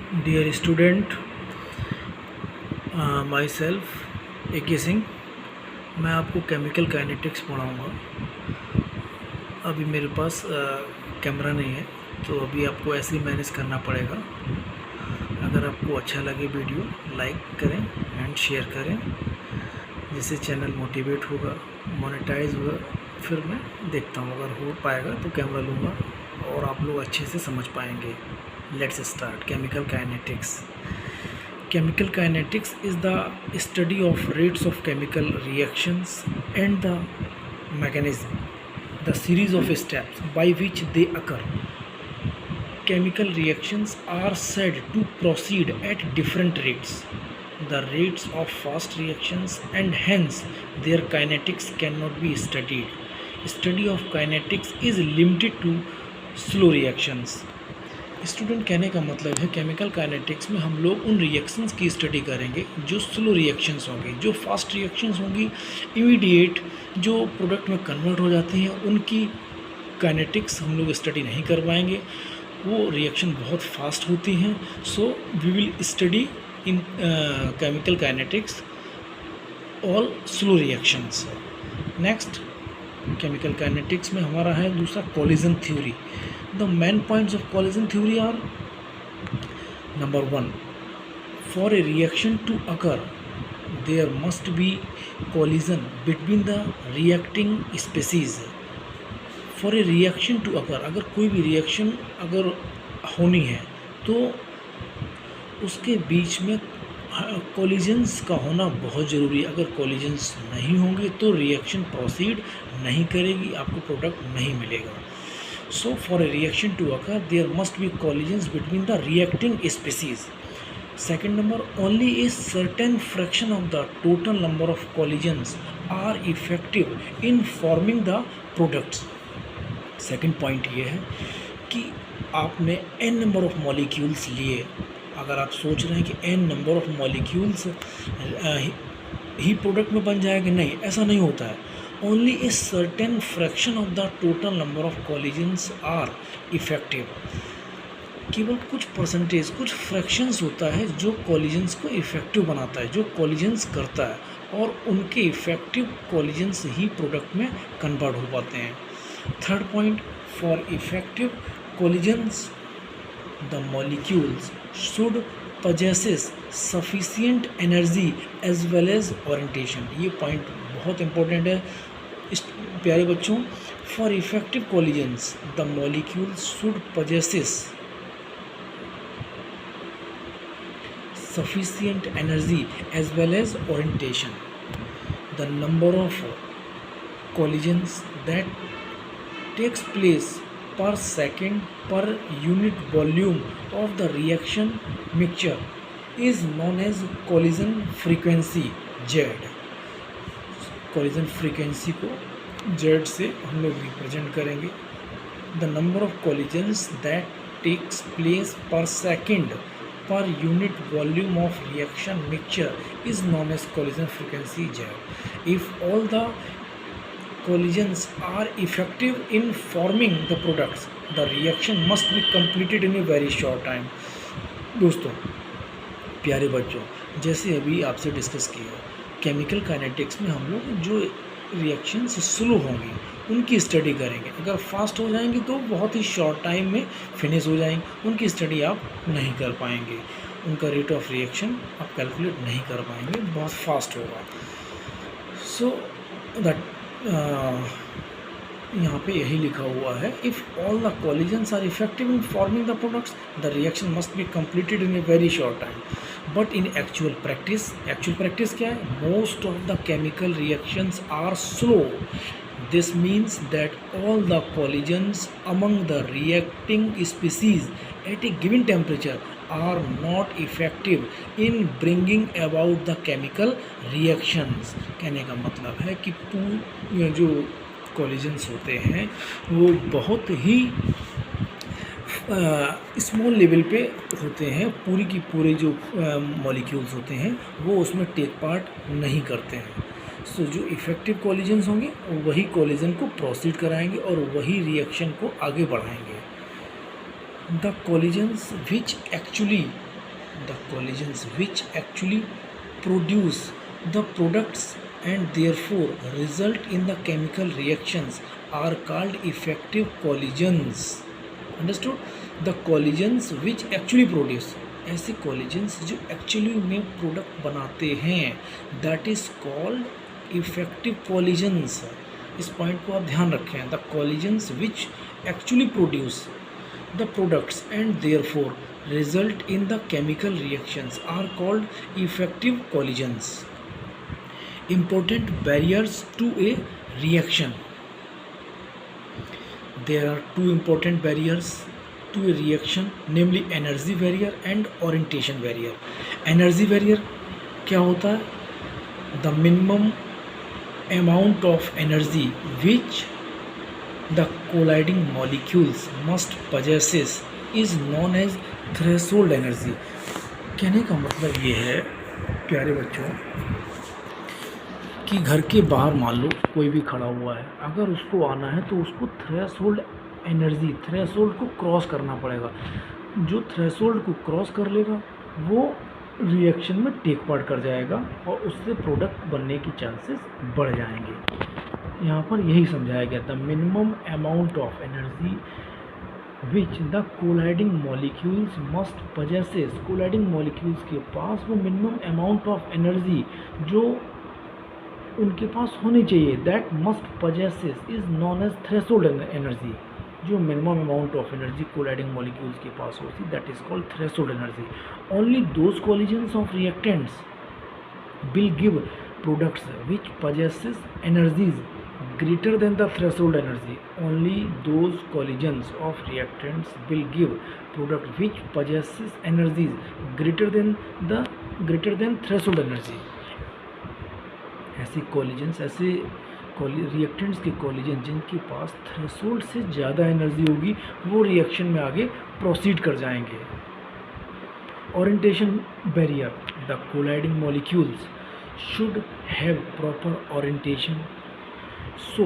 Dear student, myself A K Singh. मैं आपको chemical kinetics पढ़ाऊँगा। अभी मेरे पास कैमरा नहीं है, तो अभी आपको ऐसे ही मैनेज करना पड़ेगा। अगर आपको अच्छा लगे वीडियो, लाइक करें एंड शेयर करें, जिससे चैनल मोटिवेट होगा, मोनेटाइज होगा। फिर मैं देखता हूँ, अगर हो पाएगा तो कैमरा लूँगा और आप लोग अच्छे से समझ पाएंगे। Let's start. Chemical kinetics. Chemical kinetics is the study of rates of chemical reactions and the mechanism, the series of steps by which they occur. Chemical reactions are said to proceed at different rates. The rates of fast reactions and hence their kinetics cannot be studied. Study of kinetics is limited to slow reactions. Student कहने का मतलब है chemical kinetics में हम लोग उन reactions की study करेंगे जो स्लो रिएक्शंस होंगी। जो फास्ट रिएक्शंस होंगी, इमीडिएट जो प्रोडक्ट में कन्वर्ट हो जाती हैं, उनकी काइनेटिक्स हम लोग स्टडी नहीं कर पाएंगे। वो रिएक्शन बहुत फास्ट होती हैं। So we will study in chemical kinetics all slow reactions. Next, chemical kinetics में हमारा है दूसरा collision theory. The main points of collision theory are: number 1, for a reaction to occur, there must be collision between the reacting species. For a reaction to occur, अगर कोई भी reaction अगर होनी है तो उसके बीच में कोलिजन्स का होना बहुत ज़रूरी है। अगर कोलिजन्स नहीं होंगे तो रिएक्शन प्रोसीड नहीं करेगी, आपको प्रोडक्ट नहीं मिलेगा। So for a reaction to occur, there must be collisions between the reacting species. Second number, only a certain fraction of the total number of collisions are effective in forming the products. Second point ये है कि आपने n number of molecules लिए। अगर आप सोच रहे हैं कि n number of molecules he product में बन जाएगा, नहीं, ऐसा नहीं होता है। Only a certain fraction of the total number of collisions are effective. केवल कुछ परसेंटेज, कुछ फ्रैक्शंस होता है जो कॉलिजन्स को इफ़ेक्टिव बनाता है, जो कॉलिजन्स करता है, और उनके इफ़ेक्टिव कॉलिजन्स ही प्रोडक्ट में कन्वर्ट हो पाते हैं। Third point, for effective collisions the molecules should possesses sufficient energy as well as orientation। ये पॉइंट बहुत इंपॉर्टेंट है इस प्यारे बच्चों। For effective collisions the molecules should possesses sufficient energy as well as orientation. The number of collisions that takes place per second per unit volume of the reaction mixture is known as collision frequency Z। collision frequency को Z से हम लोग represent करेंगे। The number of collisions that takes place per second per unit volume of reaction mixture is known as collision frequency Z। If all the collisions are effective in forming the products, the reaction must be completed in a very short time। दोस्तों, प्यारे बच्चों, जैसे अभी आपसे discuss किया, chemical kinetics में हम लोग जो रिएक्शंस स्लो होंगी उनकी स्टडी करेंगे। अगर फास्ट हो जाएंगी तो बहुत ही शॉर्ट टाइम में फिनिश हो जाएंगी, उनकी स्टडी आप नहीं कर पाएंगे, उनका रेट ऑफ रिएक्शन आप कैलकुलेट नहीं कर पाएंगे, बहुत फास्ट होगा। सो दैट यहाँ पे यही लिखा हुआ है, if all the collisions are effective in forming the products the reaction must be completed in a very short time. But in actual practice क्या है? Most of the chemical reactions are slow. This means that all the collisions among the reacting species at a given temperature are not effective in bringing about the chemical reactions। कहने का मतलब है कि जो collisions होते हैं वो बहुत ही स्मॉल लेवल पे होते हैं, पूरी की पूरे जो मॉलिक्यूल्स होते हैं वो उसमें टेक पार्ट नहीं करते हैं। सो जो इफ़ेक्टिव कॉलिजन्स होंगे वही कॉलिजन को प्रोसीड कराएंगे और वही रिएक्शन को आगे बढ़ाएंगे। The collisions which actually the collisions which actually produce the products and therefore result in the chemical reactions are called effective collisions. Understood? The collisions which actually produce, ऐसे collisions जो actually में product बनाते हैं, that is called effective collisions. इस point को आप ध्यान रखें. The collisions which actually produce the products and therefore result in the chemical reactions are called effective collisions. Important barriers to a reaction. There are two important barriers to a reaction, namely energy barrier and orientation barrier. Energy barrier क्या होता है? The minimum amount of energy which the colliding molecules must possesses is known as threshold energy. कहने का मतलब ये है प्यारे बच्चों कि घर के बाहर मान लो कोई भी खड़ा हुआ है, अगर उसको आना है तो उसको थ्रेशोल्ड एनर्जी, थ्रेशोल्ड को क्रॉस करना पड़ेगा. जो थ्रेशोल्ड को क्रॉस कर लेगा वो रिएक्शन में टेक पार्ट कर जाएगा और उससे प्रोडक्ट बनने की चांसेस बढ़ जाएंगे. यहाँ पर यही समझाया गया था. Minimum amount of energy which the colliding molecules must possesses. Colliding molecules के पास वो मिनिमम अमाउंट ऑफ एनर्जी जो उनके पास होनी चाहिए, that must possesses is known as threshold energy. जो minimum amount of energy colliding molecules के पास होती, that is called threshold energy. Only those collisions of reactants will give products which possesses energies greater than the threshold energy. Only those collisions of reactants will give product which possesses energies greater than threshold energy. ऐसी collisions, ऐसे reactants के collision जिनके पास threshold से ज़्यादा energy होगी वो reaction में आगे प्रोसीड कर जाएंगे. Orientation barrier. The colliding molecules should have proper orientation so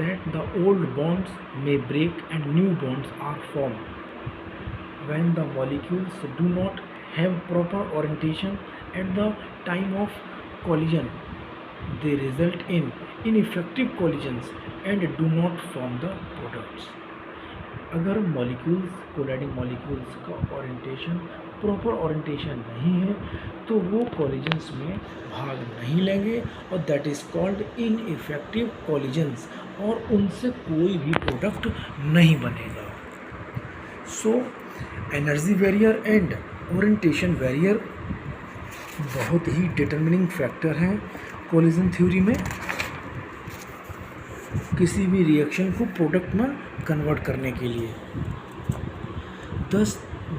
that the old bonds may break and new bonds are formed. When the molecules do not have proper orientation at the time of collision, they result in ineffective collisions and do not form the products. अगर molecules, colliding molecules का orientation, proper orientation नहीं है तो वो collisions में भाग नहीं लेंगे और that is called ineffective collisions और उनसे कोई भी प्रोडक्ट नहीं बनेगा. So energy barrier and orientation barrier बहुत ही डिटरमिनिंग फैक्टर हैं कोलिजन थ्योरी में, किसी भी रिएक्शन को प्रोडक्ट में कन्वर्ट करने के लिए. Thus,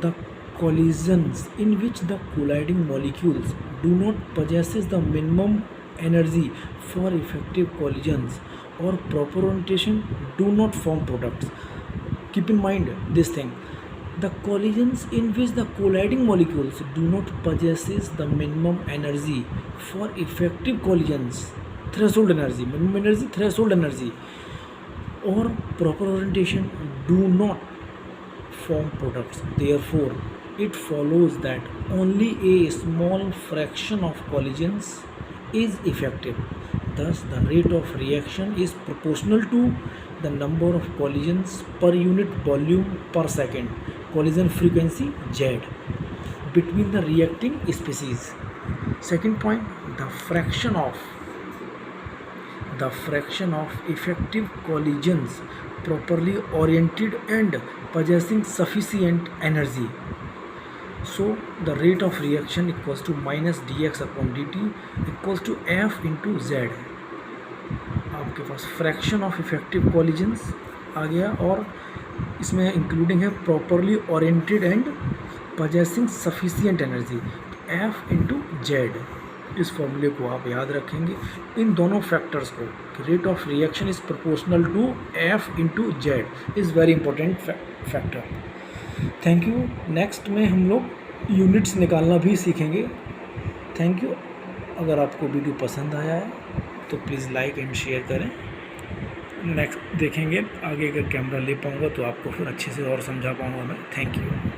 the collisions in which the colliding molecules do not possesses the minimum energy for effective collisions or proper orientation do not form products. Keep in mind this thing. The collisions in which the colliding molecules do not possesses the minimum energy for effective collisions, threshold energy, minimum energy, threshold energy, or proper orientation do not form products. Therefore, it follows that only a small fraction of collisions is effective. Thus, the rate of reaction is proportional to the number of collisions per unit volume per second, collision frequency Z, between the reacting species. Second point, the fraction of effective collisions properly oriented and possessing sufficient energy. So the rate of reaction equals to minus dx upon dt equals to f into z. आपके पास fraction of effective collisions आ गया और इसमें including है properly oriented and possessing sufficient energy, F into Z. इस फॉर्मूले को आप याद रखेंगे इन दोनों फैक्टर्स को. Rate of reaction is proportional to F into Z is very important factor. Thank you. Next में हम लोग यूनिट्स निकालना भी सीखेंगे. Thank you. अगर आपको वीडियो पसंद आया है तो प्लीज़ लाइक एंड शेयर करें. नेक्स्ट देखेंगे आगे. अगर कैमरा ले पाऊँगा तो आपको फिर अच्छे से और समझा पाऊँगा मैं. Thank you.